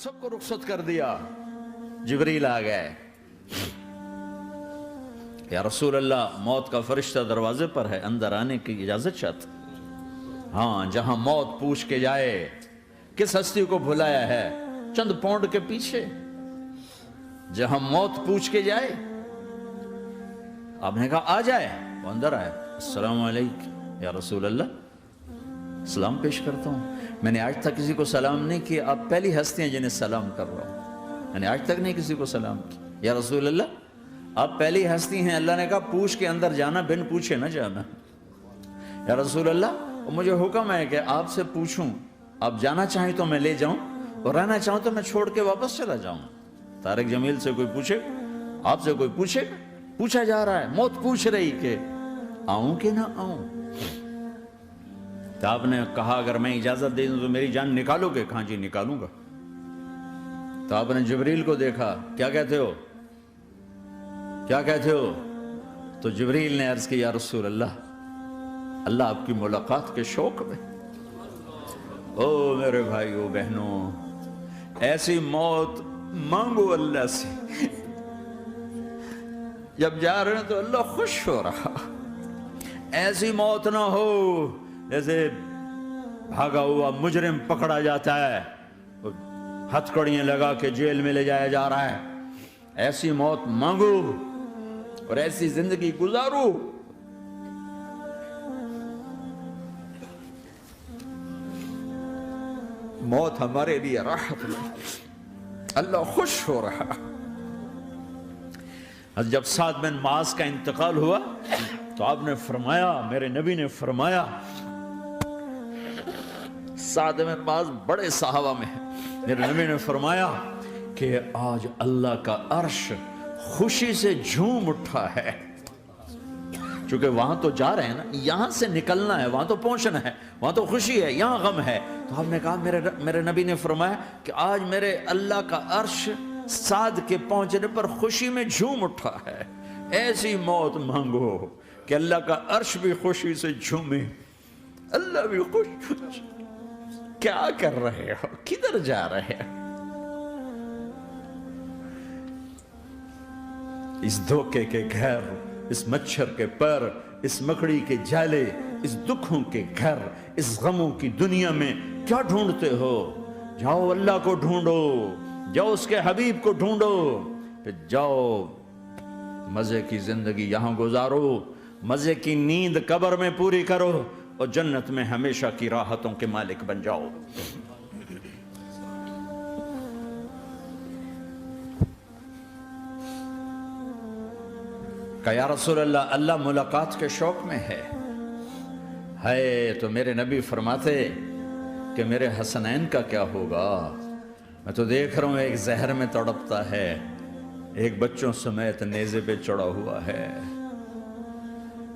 سب کو رخصت کر دیا. جبریل آ گئے. یا رسول اللہ موت کا فرشتہ دروازے پر ہے, اندر آنے کی اجازت چاہتا. ہاں, جہاں موت پوچھ کے جائے کس ہستی کو بھلایا ہے چند پونڈ کے پیچھے, جہاں موت پوچھ کے جائے. آپ نے کہا آ جائے, وہ اندر آئے. السلام علیکم یا رسول اللہ, سلام پیش کرتا ہوں. میں نے آج تک کسی کو سلام نہیں کیا, آپ پہلی ہستی ہیں جنہیں سلام کر رہا ہوں. میں نے آج تک نہیں کسی کو سلام کیا. یا رسول اللہ آپ پہلی ہستی ہیں. اللہ نے کہا پوچھ کے اندر جانا, بن پوچھے نہ جانا. یا رسول اللہ مجھے حکم ہے کہ آپ سے پوچھوں, آپ جانا چاہیں تو میں لے جاؤں, اور رہنا چاہوں تو میں چھوڑ کے واپس چلا جاؤں. طارق جمیل سے کوئی پوچھے, آپ سے کوئی پوچھے, پوچھا جا رہا ہے, موت پوچھ رہی کہ آؤں کہ نہ آؤں. تو آپ نے کہا اگر میں اجازت دے دوں تو میری جان نکالو گے؟ کہاں جی نکالوں گا. تو آپ نے جبریل کو دیکھا, کیا کہتے ہو, کیا کہتے ہو؟ تو جبریل نے عرض کی یا رسول اللہ, اللہ آپ کی ملاقات کے شوق میں. او میرے بھائیو بہنوں, ایسی موت مانگو اللہ سے. جب جا رہے ہیں تو اللہ خوش ہو رہا. ایسی موت نہ ہو جیسے بھاگا ہوا مجرم پکڑا جاتا ہے, ہتھکڑیاں لگا کے جیل میں لے جایا جا رہا ہے. ایسی موت مانگو اور ایسی زندگی گزارو. موت ہمارے لیے راحت نہیں, اللہ خوش ہو رہا. جب سعد بن معاذ کا انتقال ہوا تو آپ نے فرمایا, میرے نبی نے فرمایا, سعد بن معاذ بڑے صحابہ میں ہے, میرے نبی نے فرمایا کہ آج اللہ کا عرش خوشی سے جھوم اٹھا ہے. چونکہ وہاں تو جا رہے ہیں نا, یہاں سے نکلنا ہے, وہاں تو پہنچنا ہے, وہاں تو خوشی ہے, یہاں غم ہے. تو ہم نے کہا میرے نبی نے فرمایا کہ آج میرے اللہ کا عرش سعد کے پہنچنے پر خوشی میں جھوم اٹھا ہے. ایسی موت مانگو کہ اللہ کا عرش بھی خوشی سے جھومے, اللہ بھی خوش. کیا کر رہے ہو, کدھر جا رہے ہو؟ اس دھوکے کے گھر, اس مچھر کے پر, اس مکڑی کے جالے, اس دکھوں کے گھر, اس غموں کی دنیا میں کیا ڈھونڈتے ہو؟ جاؤ اللہ کو ڈھونڈو, جاؤ اس کے حبیب کو ڈھونڈو, پھر جاؤ مزے کی زندگی یہاں گزارو, مزے کی نیند قبر میں پوری کرو, اور جنت میں ہمیشہ کی راحتوں کے مالک بن جاؤ. کہ یا رسول اللہ, اللہ ملاقات کے شوق میں ہے. تو میرے نبی فرماتے کہ میرے حسنین کا کیا ہوگا؟ میں تو دیکھ رہا ہوں ایک زہر میں تڑپتا ہے, ایک بچوں سمیت نیزے پہ چڑھا ہوا ہے.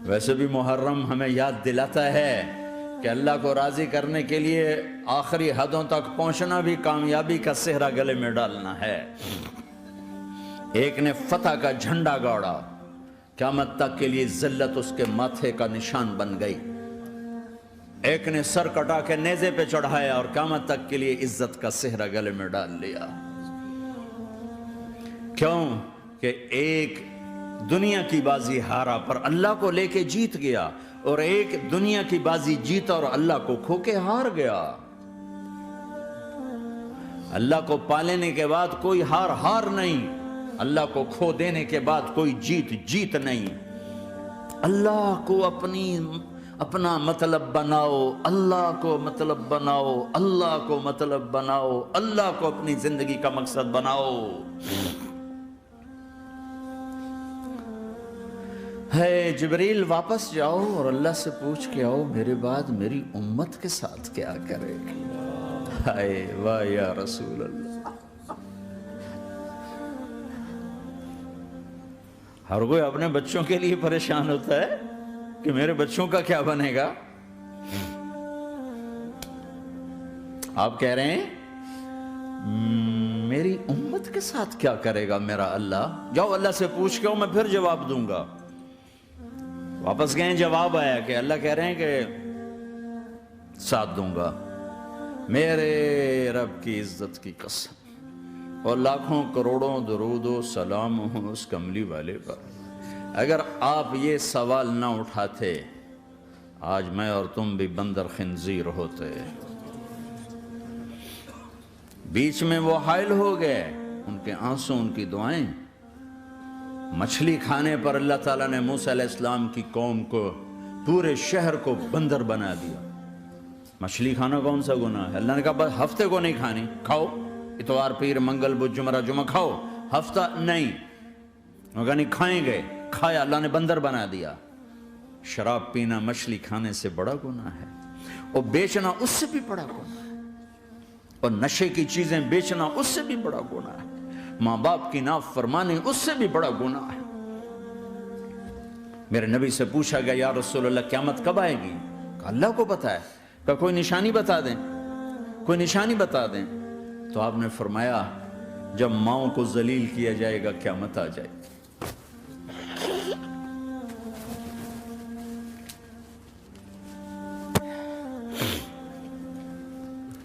ویسے بھی محرم ہمیں یاد دلاتا ہے کہ اللہ کو راضی کرنے کے لیے آخری حدوں تک پہنچنا بھی کامیابی کا صحرا گلے میں ڈالنا ہے. ایک نے فتح کا جھنڈا گاڑا, قیامت تک کے لیے ذلت اس کے ماتھے کا نشان بن گئی. ایک نے سر کٹا کے نیزے پہ چڑھایا اور قیامت تک کے لیے عزت کا صحرا گلے میں ڈال لیا. کیوں کہ ایک دنیا کی بازی ہارا پر اللہ کو لے کے جیت گیا, اور ایک دنیا کی بازی جیتا اور اللہ کو کھو کے ہار گیا. اللہ کو پالینے کے بعد کوئی ہار نہیں, اللہ کو کھو دینے کے بعد کوئی جیت نہیں. اللہ کو اپنا مطلب بناؤ, اللہ کو مطلب بناؤ, اللہ کو مطلب بناؤ, اللہ کو اپنی زندگی کا مقصد بناؤ. ہے جبریل واپس جاؤ اور اللہ سے پوچھ کے آؤ میرے بعد میری امت کے ساتھ کیا کرے گا. ہائے واہ یا رسول اللہ. ہر کوئی اپنے بچوں کے لیے پریشان ہوتا ہے کہ میرے بچوں کا کیا بنے گا. آپ کہہ رہے ہیں میری امت کے ساتھ کیا کرے گا میرا اللہ. جاؤ اللہ سے پوچھ کے آؤ, میں پھر جواب دوں گا. واپس گئے, جواب آیا کہ اللہ کہہ رہے ہیں کہ ساتھ دوں گا. میرے رب کی عزت کی قسم, اور لاکھوں کروڑوں درود و سلام ہوں اس کملی والے پر۔ اگر آپ یہ سوال نہ اٹھاتے آج میں اور تم بھی بندر خنزیر ہوتے۔ بیچ میں وہ حائل ہو گئے، ان کے آنسو، ان کی دعائیں۔ مچھلی کھانے پر اللہ تعالیٰ نے موسیٰ علیہ السلام کی قوم کو، پورے شہر کو بندر بنا دیا۔ مچھلی کھانا کون سا گناہ ہے؟ اللہ نے کہا بس ہفتے کو نہیں کھانی، کھاؤ، اتوار پیر منگل بدھ جمعہ جمعہ کھاؤ، ہفتہ نہیں۔ وہ کہا نہیں، کھائیں گے، کھایا، اللہ نے بندر بنا دیا۔ شراب پینا مچھلی کھانے سے بڑا گناہ ہے، اور بیچنا اس سے بھی بڑا گناہ ہے، اور نشے کی چیزیں بیچنا اس سے بھی بڑا گناہ ہے، ماں باپ کی نافرمانی اس سے بھی بڑا گناہ ہے۔ میرے نبی سے پوچھا گیا یا رسول اللہ قیامت کب آئے گی؟ کہا اللہ کو پتا ہے۔ کہا کوئی نشانی بتا دیں، کوئی نشانی بتا دیں۔ تو آپ نے فرمایا جب ماؤں کو ذلیل کیا جائے گا قیامت آ جائے گی۔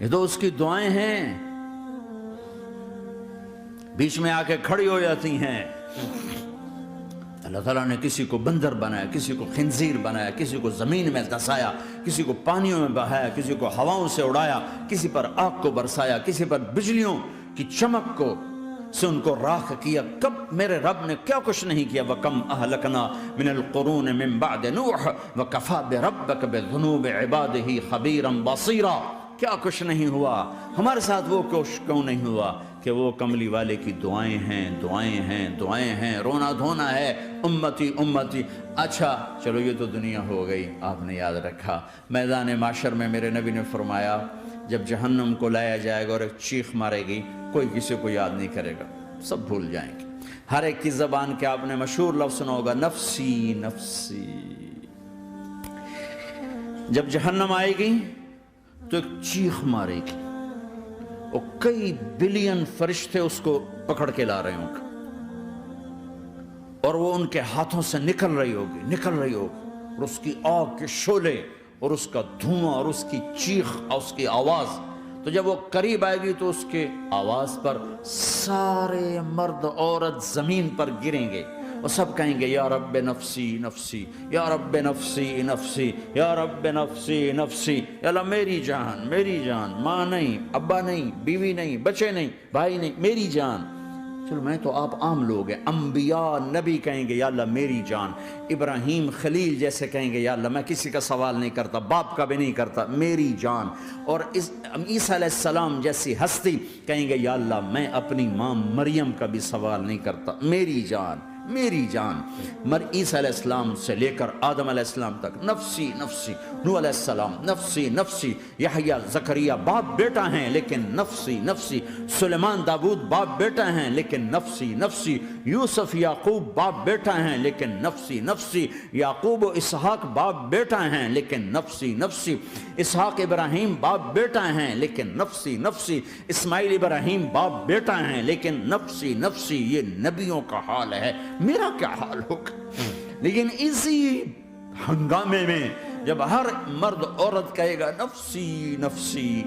یہ تو اس کی دعائیں ہیں، بیچ میں آ کے کھڑی ہو جاتی ہیں۔ اللہ تعالیٰ نے کسی کو بندر بنایا، کسی کو خنزیر بنایا، کسی کو زمین میں دسایا، کسی کو پانیوں میں بہایا، کسی کو ہواؤں سے اڑایا، کسی پر آگ کو برسایا، کسی پر بجلیوں کی چمک کو سے ان کو راکھ کیا۔ کب میرے رب نے کیا کچھ نہیں کیا۔ وَكَمْ أَهْلَكْنَا مِنَ الْقُرُونِ مِنْ بَعْدِ نُوحٍ وَكَفَى بِرَبِّكَ بِذُنُوبِ عِبَادِهِ خَبِيرًا بَصِيرًا۔ کیا کچھ نہیں ہوا، ہمارے ساتھ وہ کچھ کیوں نہیں ہوا کہ وہ کملی والے کی دعائیں ہیں، دعائیں ہیں، دعائیں ہیں، رونا دھونا ہے، امتی امتی۔ اچھا چلو یہ تو دنیا ہو گئی، آپ نے یاد رکھا۔ میدان معاشر میں میرے نبی نے فرمایا جب جہنم کو لایا جائے گا اور ایک چیخ مارے گی، کوئی کسی کو یاد نہیں کرے گا، سب بھول جائیں گے۔ ہر ایک کی زبان کے آپ نے مشہور لفظ سنا ہوگا نفسی نفسی۔ جب جہنم آئے گی تو ایک چیخ مارے گی، اور کئی بلین فرشتے اس کو پکڑ کے لا رہے ہوں گے، اور وہ ان کے ہاتھوں سے نکل رہی ہوگی، اور اس کی آگ کے شعلے اور اس کا دھواں اور اس کی چیخ اور اس کی آواز۔ تو جب وہ قریب آئے گی تو اس کے آواز پر سارے مرد عورت زمین پر گریں گے، اور سب کہیں گے یا رب نفسی نفسی، یا رب نفسی نفسی، یا رب نفسی نفسی۔ یا اللہ میری جان، میری جان، ماں نہیں، ابا نہیں، بیوی نہیں، بچے نہیں، بھائی نہیں، میری جان۔ چلو میں تو آپ عام لوگ ہیں، انبیاء نبی کہیں گے یا اللہ میری جان، ابراہیم خلیل جیسے کہیں گے یا اللہ میں کسی کا سوال نہیں کرتا، باپ کا بھی نہیں کرتا، میری جان۔ اور عیسیٰ علیہ السلام جیسی ہستی کہیں گے یا اللہ میں اپنی ماں مریم کا بھی سوال نہیں کرتا، میری جان، میری جان۔ عیسیٰ علیہ السلام سے لے کر آدم علیہ السلام تک نفسی نفسی، نوح علیہ السلام نفسی نفسی، یحییٰ زکریا باپ بیٹا ہیں لیکن نفسی نفسی، سلیمان داؤد باپ بیٹا ہیں لیکن نفسی نفسی، یوسف یعقوب باپ بیٹا ہیں لیکن نفسی نفسی، یعقوب و اسحاق باپ بیٹا ہیں لیکن نفسی نفسی، اسحاق ابراہیم باپ بیٹا ہیں لیکن نفسی نفسی، اسماعیل ابراہیم باپ بیٹا ہیں لیکن نفسی نفسی۔ یہ نبیوں کا حال ہے، میرا کیا حال ہوگا؟ لیکن اسی ہنگامے میں جب ہر مرد عورت کہے گا نفسی نفسی،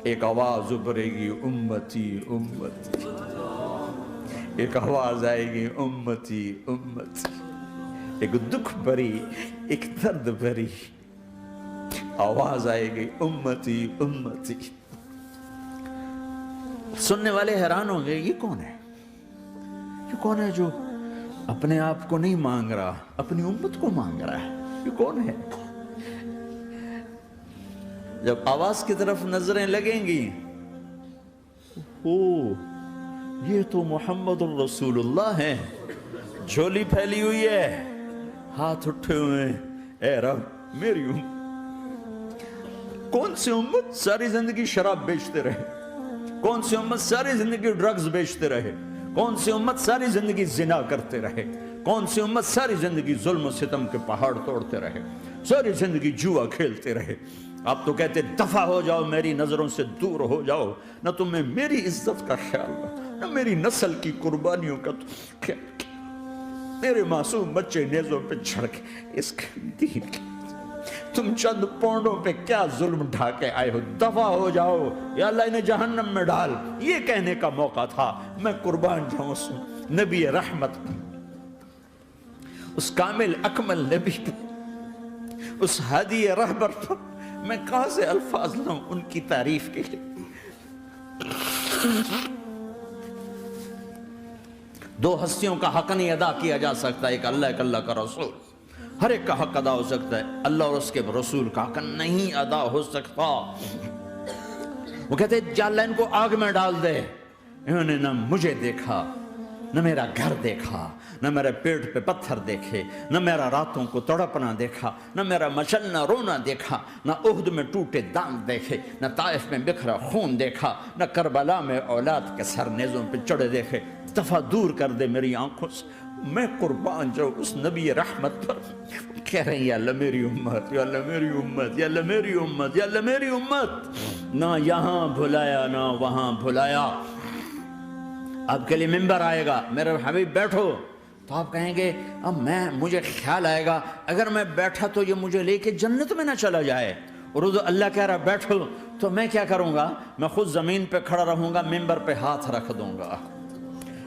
ایک آواز ابھرے گی امتی امتی، ایک آواز آئے گی امتی امتی، ایک دکھ بھری، ایک درد بھری آواز آئے گی امتی امتی۔ سننے والے حیران ہوں گے یہ کون ہے، یہ کون ہے جو اپنے آپ کو نہیں مانگ رہا، اپنی امت کو مانگ رہا ہے، یہ کون ہے؟ جب آواز کی طرف نظریں لگیں گی، یہ تو محمد الرسول اللہ ہے، جھولی پھیلی ہوئی ہے، ہاتھ اٹھے ہوئے ہیں، اے رب میری امت۔ کون سی امت ساری زندگی شراب بیچتے رہے، کون سی امت ساری زندگی ڈرگز بیچتے رہے، کون سی امت ساری زندگی زنا کرتے رہے، کون سی امت ساری زندگی ظلم و ستم کے پہاڑ توڑتے رہے، ساری زندگی جوا کھیلتے رہے۔ آپ تو کہتے دفع ہو جاؤ، میری نظروں سے دور ہو جاؤ، نہ تمہیں میری عزت کا خیال نہ میری نسل کی قربانیوں کا خیال، میرے معصوم بچے نیزوں پہ چڑھ کے اس دین کے تم چند پونڈوں پہ کیا ظلم ڈھا کے آئے ہو، دفع ہو جاؤ یا اللہ انہیں جہنم میں ڈال، یہ کہنے کا موقع تھا۔ میں قربان جاؤں اس نبی رحمت، اس کامل اکمل نبی پہ، اس ہادی رہبر پر میں کہاں سے الفاظ لوں ان کی تعریف کے لیے۔ دو ہستیوں کا حق نہیں ادا کیا جا سکتا، ایک اللہ، ایک اللہ کا رسول۔ ہر ایک کا حق ادا ہو سکتا ہے، اللہ اور اس کے رسول کا حق نہیں ادا ہو سکتا۔ وہ کہتے ہیں یا اللہ ان کو آگ میں ڈال دے۔ انہوں نے نہ مجھے دیکھا، نہ میرا گھر دیکھا، نہ میرے پیٹ پہ پتھر دیکھے، نہ میرا راتوں کو تڑپنا دیکھا، نہ میرا مچلنا رونا دیکھا، نہ احد میں ٹوٹے دانت دیکھے، نہ طائف میں بکھرا خون دیکھا، نہ کربلا میں اولاد کے سر نیزوں پہ چڑھے دیکھے۔ دفعہ دور کر دے میری آنکھوں سے، میں قربان جاؤں اس نبی رحمت پر۔ کہہ رہے ہیں یا اللہ میری امت، یا اللہ میری امت، یا اللہ میری امت، یا اللہ میری امت، نہ یہاں بھلایا نہ وہاں بھلایا۔ آپ کے لیے ممبر آئے گا، میرے حبیب بیٹھو، تو آپ کہیں گے اب مجھے خیال آئے گا اگر میں بیٹھا تو یہ مجھے لے کے جنت میں نہ چلا جائے، اور اللہ کہہ رہا بیٹھو تو میں کیا کروں گا؟ میں خود زمین پہ کھڑا رہوں گا، ممبر پہ ہاتھ رکھ دوں گا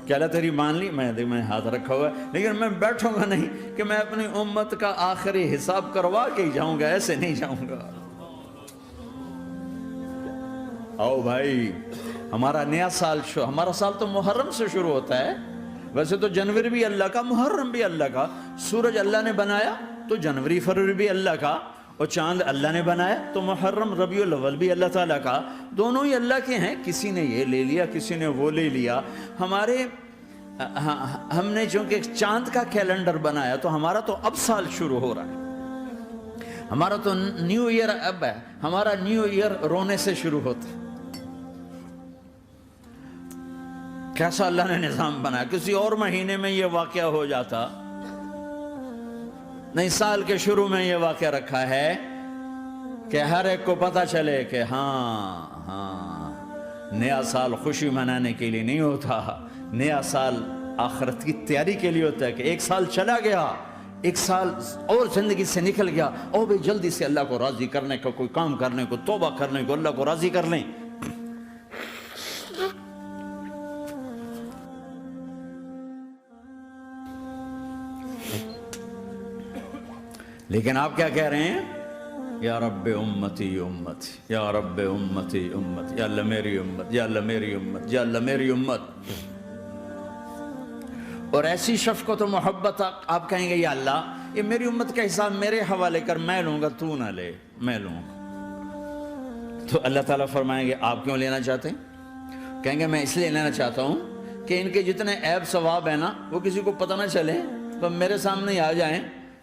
کہ اللہ تیری مان لی، میں ہاتھ رکھا ہوا ہے، لیکن میں بیٹھوں گا نہیں کہ میں اپنی امت کا آخری حساب کروا کے ہی جاؤں گا، ایسے نہیں جاؤں گا۔ آؤ بھائی، ہمارا نیا سال ہمارا سال تو محرم سے شروع ہوتا ہے، ویسے تو جنوری بھی اللہ کا، محرم بھی اللہ کا، سورج اللہ نے بنایا تو جنوری فروری بھی اللہ کا، اور چاند اللہ نے بنایا تو محرم ربیع الاول بھی اللہ تعالیٰ کا، دونوں ہی اللہ کے ہیں۔ کسی نے یہ لے لیا، کسی نے وہ لے لیا۔ ہم نے چونکہ چاند کا کیلنڈر بنایا تو ہمارا تو اب سال شروع ہو رہا ہے، ہمارا تو نیو ایئر اب ہے، ہمارا نیو ایئر رونے سے شروع ہوتا ہے۔ کیسا اللہ نے نظام بنایا، کسی اور مہینے میں یہ واقعہ ہو جاتا، نہیں سال کے شروع میں یہ واقعہ رکھا ہے کہ ہر ایک کو پتہ چلے کہ ہاں نیا سال خوشی منانے کے لیے نہیں ہوتا، نیا سال آخرت کی تیاری کے لیے ہوتا ہے کہ ایک سال چلا گیا، ایک سال اور زندگی سے نکل گیا، اور بھی جلدی سے اللہ کو راضی کرنے کا کوئی کام کرنے کو، توبہ کرنے کو، اللہ کو راضی کر لیں۔ لیکن آپ کیا کہہ رہے ہیں؟ یا رب امتی امتی، یا رب امتی امتی، یا اللہ میری امت، یا اللہ میری امت، یا اللہ میری امت۔ اور ایسی شفقت و محبت آپ کہیں گے یا اللہ یہ میری امت کا حساب میرے حوالے کر، میں لوں گا، تو نہ لے، میں لوں گا۔ تو اللہ تعالیٰ فرمائیں گے آپ کیوں لینا چاہتے ہیں؟ کہیں گے میں اس لیے لینا چاہتا ہوں کہ ان کے جتنے عیب ثواب ہیں نا وہ کسی کو پتہ نہ چلے، تو میرے سامنے ہی آ جائیں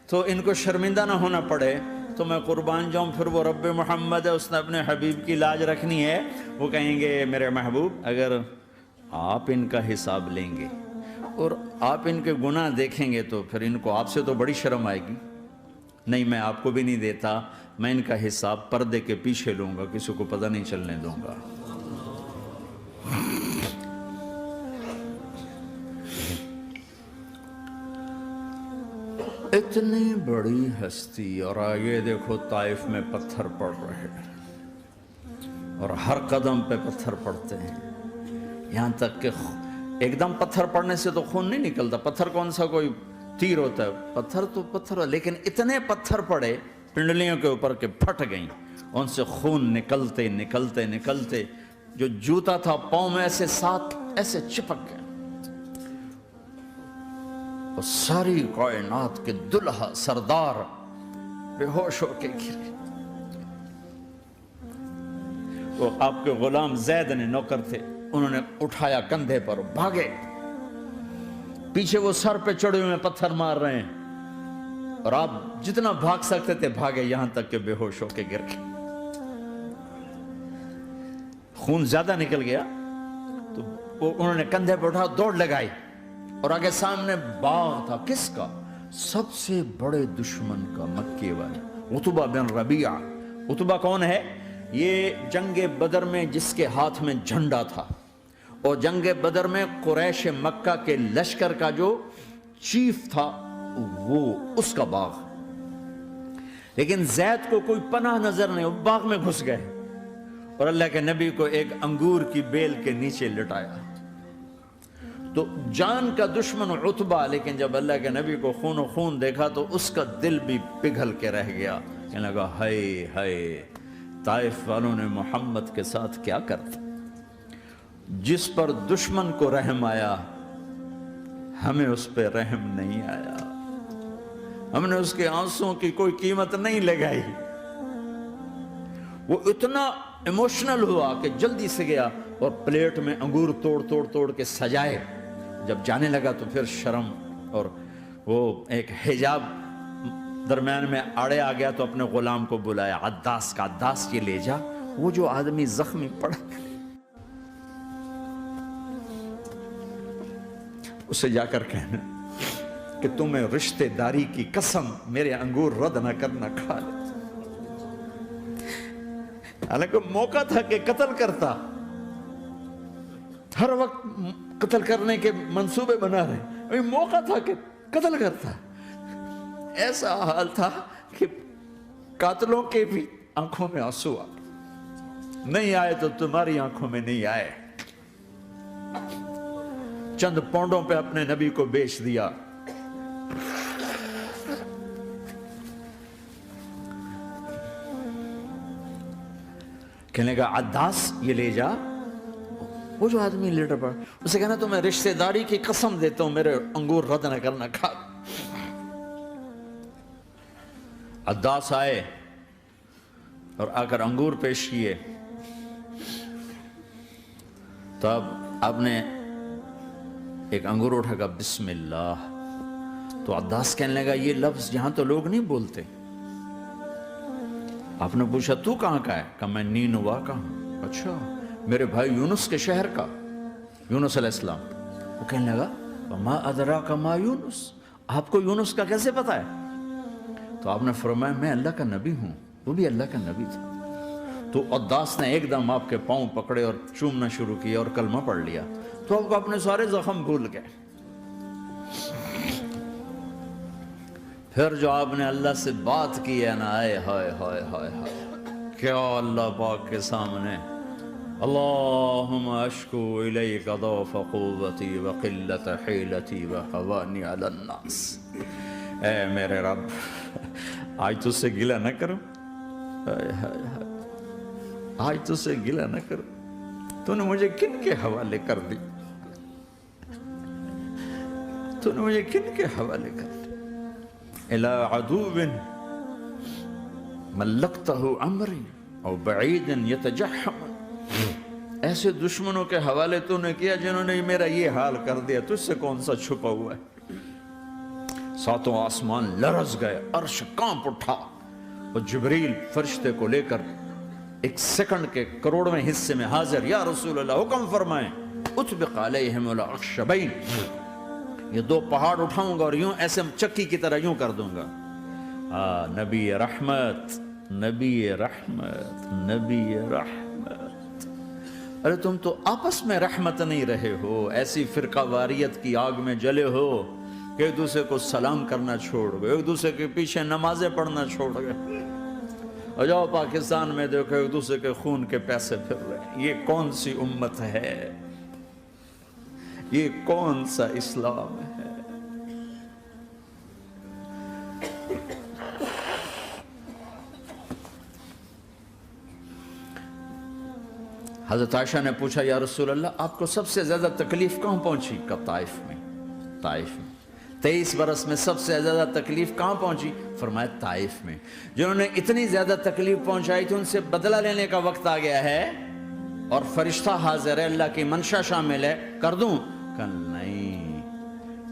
تو ان کو شرمندہ نہ ہونا پڑے، تو میں قربان جاؤں۔ پھر وہ رب محمد ہے، اس نے اپنے حبیب کی لاج رکھنی ہے، وہ کہیں گے میرے محبوب اگر آپ ان کا حساب لیں گے اور آپ ان کے گناہ دیکھیں گے تو پھر ان کو آپ سے تو بڑی شرم آئے گی، نہیں میں آپ کو بھی نہیں دیتا، میں ان کا حساب پردے کے پیچھے لوں گا، کسی کو پتہ نہیں چلنے دوں گا۔ اتنی بڑی ہستی، اور آگے دیکھو طائف میں پتھر پڑ رہے ہیں، اور ہر قدم پہ پتھر پڑتے ہیں، یہاں تک کہ ایک دم پتھر پڑنے سے تو خون نہیں نکلتا، پتھر کون سا کوئی تیر ہوتا ہے، پتھر تو پتھر، لیکن اتنے پتھر پڑے پنڈلیوں کے اوپر کہ پھٹ گئیں، ان سے خون نکلتے نکلتے نکلتے جو جوتا تھا پاؤں میں ایسے ساتھ ایسے چپک گیا، اور ساری کائنات کے دلہا سردار بے ہوش ہو کے گرے۔ وہ آپ کے غلام زید نے نوکر تھے، انہوں نے اٹھایا کندھے پر، بھاگے، پیچھے وہ سر پہ چڑھے ہوئے پتھر مار رہے ہیں، اور آپ جتنا بھاگ سکتے تھے بھاگے، یہاں تک کہ بے ہوش ہو کے گر گئے۔ خون زیادہ نکل گیا تو انہوں نے کندھے پہ اٹھا دوڑ لگائی، اور آگے سامنے باغ تھا، کس کا؟ سب سے بڑے دشمن کا، مکے والے عتبہ بن ربیعہ۔ عتبہ کون ہے؟ یہ جنگ بدر میں جس کے ہاتھ میں جھنڈا تھا، اور جنگ بدر میں قریش مکہ کے لشکر کا جو چیف تھا وہ اس کا باغ، لیکن زید کو کوئی پناہ نظر نہیں، وہ باغ میں گھس گئے اور اللہ کے نبی کو ایک انگور کی بیل کے نیچے لٹایا۔ تو جان کا دشمن عتبہ، لیکن جب اللہ کے نبی کو خون و خون دیکھا تو اس کا دل بھی پگھل کے رہ گیا، کہنے لگا ہائے ہائے، طائف والوں نے محمد کے ساتھ کیا کرتا۔ جس پر دشمن کو رحم آیا ہمیں اس پہ رحم نہیں آیا، ہم نے اس کے آنسوں کی کوئی قیمت نہیں لگائی۔ وہ اتنا ایموشنل ہوا کہ جلدی سے گیا اور پلیٹ میں انگور توڑ کے سجائے۔ جب جانے لگا تو پھر شرم اور وہ ایک حجاب درمیان میں آڑے آ گیا، تو اپنے غلام کو بلایا، عداس کا، عداس یہ لے جا وہ جو آدمی زخمی پڑا، اسے جا کر کہنا کہ تمہیں رشتہ داری کی قسم میرے انگور رد نہ کرنا، کھا لے۔ حالانکہ موقع تھا کہ قتل کرتا، ہر وقت قتل کرنے کے منصوبے بنا رہے، موقع تھا کہ قتل کرتا۔ ایسا حال تھا کہ قاتلوں کے بھی آنکھوں میں آنسو نہیں آئے تو تمہاری آنکھوں میں نہیں آئے۔ چند پونڈوں پہ اپنے نبی کو بیچ دیا۔ کہنے کا عداس یہ لے جا، وہ جو آدمی لیٹر پڑا، اسے کہنا تو میں رشتہ داری کی قسم دیتا ہوں میرے انگور رد نہ کرنا، کھا۔ عداس آئے اور آ کر انگور پیش کیے، تو اب آپ نے ایک انگور اٹھا کر بسم اللہ، تو عداس کہنے لگا یہ لفظ یہاں تو لوگ نہیں بولتے۔ آپ نے پوچھا تو کہاں کا ہے؟ کہا میں نینوا کا ہوں۔ اچھا، میرے بھائی یونس کے شہر کا، یونس علیہ السلام۔ وہ کہنے لگا وما ادراک ما یونس، آپ کو یونس کا کیسے پتا ہے؟ تو آپ نے فرمایا میں اللہ کا نبی ہوں، وہ بھی اللہ کا نبی تھا۔ تو عداس نے ایک دم آپ کے پاؤں پکڑے اور چومنا شروع کیا اور کلمہ پڑھ لیا، تو آپ کو اپنے سارے زخم بھول گئے۔ پھر جو آپ نے اللہ سے بات کی ہے نا، آئے ہائے ہائے ہائے ہائے، کیا اللہ پاک کے سامنے اللہم اشکو الیک ضعف قوتی وقلت حیلتی وحوانی علی الناس، اے میرے رب آج تجھ سے گلہ نہ کروں، آج تجھ سے گلہ نہ کروں، تو نے مجھے کن کے حوالے کر دی، تو نے مجھے کن کے حوالے کر دی، الى عدو ملکتہ امری او بعید یتجحم، ایسے دشمنوں کے حوالے تو نے کیا جنہوں نے میرا یہ حال کر دیا، تجھ سے کون سا چھپا ہوا ہے۔ ساتوں آسمان لرز گئے، عرش کانپ اٹھا، اور جبریل فرشتے کو لے کر ایک سیکنڈ کے کروڑویں حصے میں حاضر، یا رسول اللہ حکم فرمائیں اطبق علیہم الاخشبین، یہ دو پہاڑ اٹھاؤں گا اور یوں ایسے چکی کی طرح یوں کر دوں گا۔ نبی رحمت، نبی رحمت، نبی رحمت۔ ارے تم تو آپس میں رحمت نہیں رہے ہو، ایسی فرقہ واریت کی آگ میں جلے ہو کہ ایک دوسرے کو سلام کرنا چھوڑ گئے، ایک دوسرے کے پیچھے نمازیں پڑھنا چھوڑ گئے، اور جاؤ پاکستان میں دیکھو ایک دوسرے کے خون کے پیسے پھر رہے ہیں۔ یہ کون سی امت ہے؟ یہ کون سا اسلام ہے؟ حضرت عائشہ نے پوچھا یا رسول اللہ آپ کو سب سے زیادہ تکلیف کہاں پہنچی؟ کہا طائف میں، طائف میں۔ 23 برس میں سب سے زیادہ تکلیف کہاں پہنچی؟ فرمایا طائف میں۔ جنہوں نے اتنی زیادہ تکلیف پہنچائی تھی ان سے بدلہ لینے کا وقت آ گیا ہے، اور فرشتہ حاضر ہے، اللہ کی منشا شامل ہے، کر دوں؟ کہ نہیں،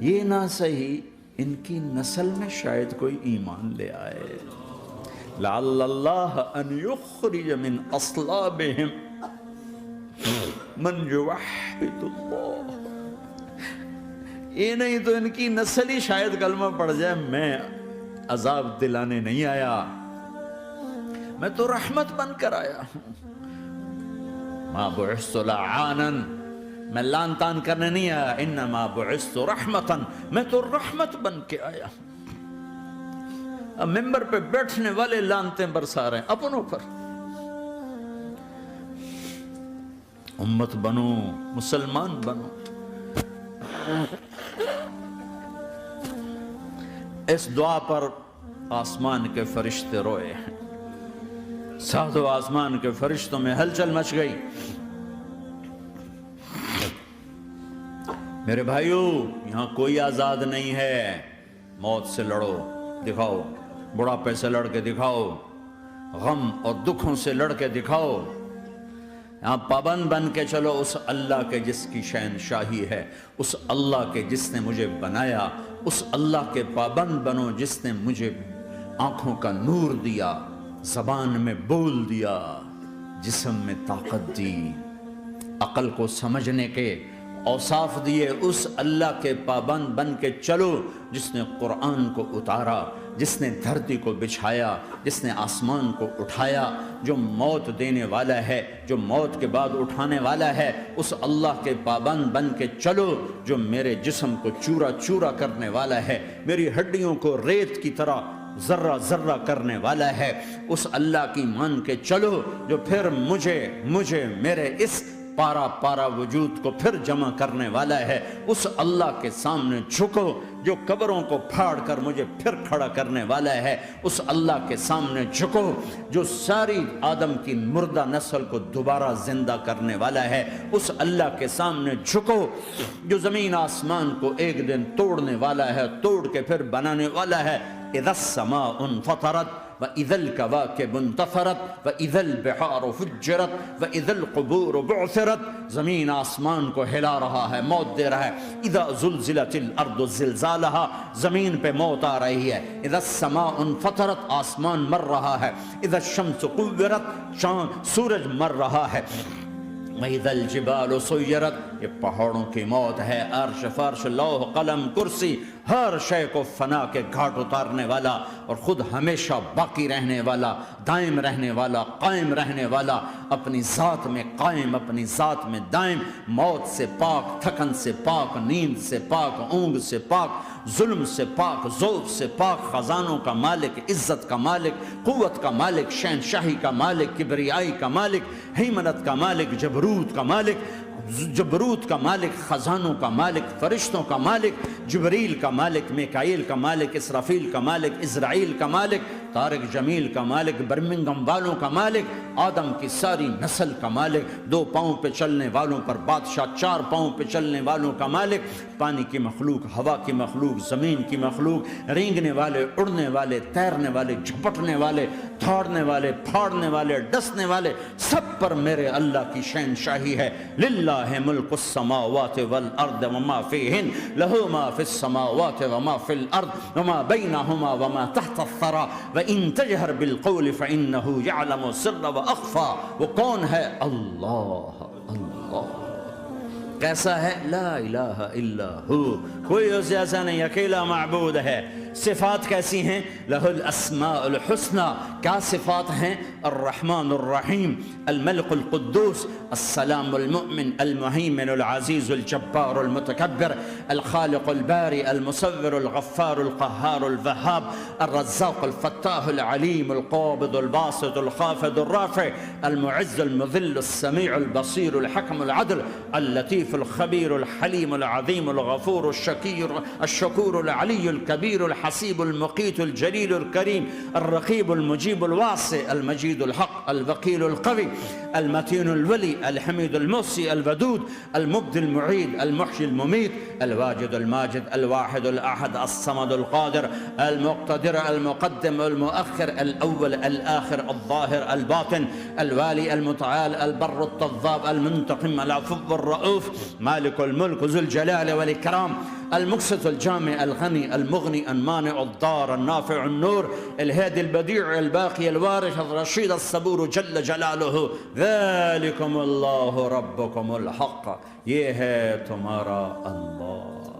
یہ نہ صحیح، ان کی نسل میں شاید کوئی ایمان لے آئے، لعل اللہ ان یخرج من اصلابہم من یوحد اللہ، یہ نہیں تو ان کی نسل ہی شاید کلمہ پڑ جائے۔ میں عذاب دلانے نہیں آیا، میں تو رحمت بن کر آیا ہوں۔ ما بعثت لعانا، میں لان تان کرنے نہیں آیا، انما بعثت رحمتا، میں تو رحمت بن کے آیا ہوں۔ اب ممبر پہ بیٹھنے والے لانتیں برسا رہے ہیں اپنوں پر. امت بنو، مسلمان بنو. اس دعا پر آسمان کے فرشتے روئے ہیں. ساتوں آسمان کے فرشتوں میں ہلچل مچ گئی. میرے بھائیو، یہاں کوئی آزاد نہیں ہے. موت سے لڑو، دکھاؤ. بڑھاپے سے لڑ کے دکھاؤ. غم اور دکھوں سے لڑ کے دکھاؤ. یہاں پابند بن کے چلو اس اللہ کے جس کی شہنشاہی ہے، اس اللہ کے جس نے مجھے بنایا. اس اللہ کے پابند بنو جس نے مجھے آنکھوں کا نور دیا، زبان میں بول دیا، جسم میں طاقت دی، عقل کو سمجھنے کے اوصاف دیے. اس اللہ کے پابند بن کے چلو جس نے قرآن کو اتارا، جس نے دھرتی کو بچھایا، جس نے آسمان کو اٹھایا، جو موت دینے والا ہے، جو موت کے بعد اٹھانے والا ہے. اس اللہ کے پابند بن کے چلو جو میرے جسم کو چورا چورا کرنے والا ہے، میری ہڈیوں کو ریت کی طرح ذرہ ذرہ کرنے والا ہے. اس اللہ کی مان کے چلو جو پھر مجھے میرے اس پارا پارا وجود کو پھر جمع کرنے والا ہے. اس اللہ کے سامنے جھکو جو قبروں کو پھاڑ کر مجھے پھر کھڑا کرنے والا ہے. اس اللہ کے سامنے جھکو جو ساری آدم کی مردہ نسل کو دوبارہ زندہ کرنے والا ہے. اس اللہ کے سامنے جھکو جو زمین آسمان کو ایک دن توڑنے والا ہے، توڑ کے پھر بنانے والا ہے. اذا السماء انفطرت وَإِذَا الْكَوَاكِبُ انْتَثَرَتْ وَإِذَا الْبِحَارُ فُجِّرَتْ وَإِذَا الْقُبُورُ بُعْثِرَتْ. زمین آسمان کو ہلا رہا ہے، موت دے رہا ہے. اِذَا زُلْزِلَتِ الْأَرْضُ زِلْزَالَهَا، زمین پہ موت آ رہی ہے. اِذَا السَّمَاءُ انْفَطَرَتْ، آسمان مر رہا ہے. اِذَا الشَّمْسُ قُوِّرَتْ، سورج مر رہا ہے. وَإِذَا الْجِبَالُ سُيِّرَتْ، یہ پہاڑوں کی موت ہے. عرش فرش لوح قلم کرسی، ہر شے کو فنا کے گھاٹ اتارنے والا اور خود ہمیشہ باقی رہنے والا، دائم رہنے والا، قائم رہنے والا، اپنی ذات میں قائم، اپنی ذات میں دائم، موت سے پاک، تھکن سے پاک، نیند سے پاک، اونگ سے پاک، ظلم سے پاک، ذوق سے پاک، خزانوں کا مالک، عزت کا مالک، قوت کا مالک، شہنشاہی کا مالک، کبریائی کا مالک، ہیمنت کا مالک، جبروت کا مالک، خزانوں کا مالک، فرشتوں کا مالک، جبریل کا مالک، میکائیل کا مالک، اسرافیل کا مالک، اسرائیل کا مالک، طارق جمیل کا مالک، برمنگم والوں کا مالک، آدم کی ساری نسل کا مالک، 2 پاؤں پہ چلنے والوں پر بادشاہ، 4 پاؤں پہ چلنے والوں کا مالک، پانی کی مخلوق، ہوا کی مخلوق، زمین کی مخلوق، رینگنے والے، اڑنے والے، تیرنے والے، جھپٹنے والے، دھاڑنے والے، پھاڑنے والے، ڈسنے والے، سب پر میرے اللہ کی شہنشاہی ہے. للہ ملک السماوات والارض وما فیہن، لہو ما فی السماوات وما فی الارض وما بینہما وما تحت الثری وان تجہر بالقول فانہ یعلم السر واخفی. وہ کون ہے؟ اللہ. اللہ کیسا ہے؟ لا الہ الا ہو، کوئی اس جیسا نہیں، اکیلا معبود ہے. صفات کیسی ہیں؟ لہ الاسماء الحسنى. کیا صفات ہیں؟ الرحمن الرحیم، الملک القدوس، السلام المؤمن، المہیمن العزیز الجبار المتکبر، الخالق الباری المصور الغفار القہار الوہاب، الرزاق الفتاح العلیم القابض الباسط الخافض الرافع، المعز المذل السمیع البصیر الحکم العدل، اللطیف الخبیر الحلیم العظیم الغفور الشکور العلی الکبیر الحسیب المقیت الجلیل الکریم، الرقیب المجیب الواسع، المجید الحق، الوکیل القوی، المتین الولی، الحمید المحصی، الودود، المبدی المعید، المحیی الممیت، الواجد الماجد، الواحد الاحد، الصمد القادر، المقتدر، المقدم، المؤخر، الاول، الاخر، الظاهر، الباطن، الوالي، المتعال، البر التواب، المنتقم، العفو الرؤوف، مالك الملك ذو الجلال والإكرام، المقسط الجامع الغني المغني المانع الضار النافع النور، الهادي البديع الباقي الوارث الرشيد الصبور جل جلاله. ذلكم اللہ ربكم الحق، یہ ہے تمہارا اللہ.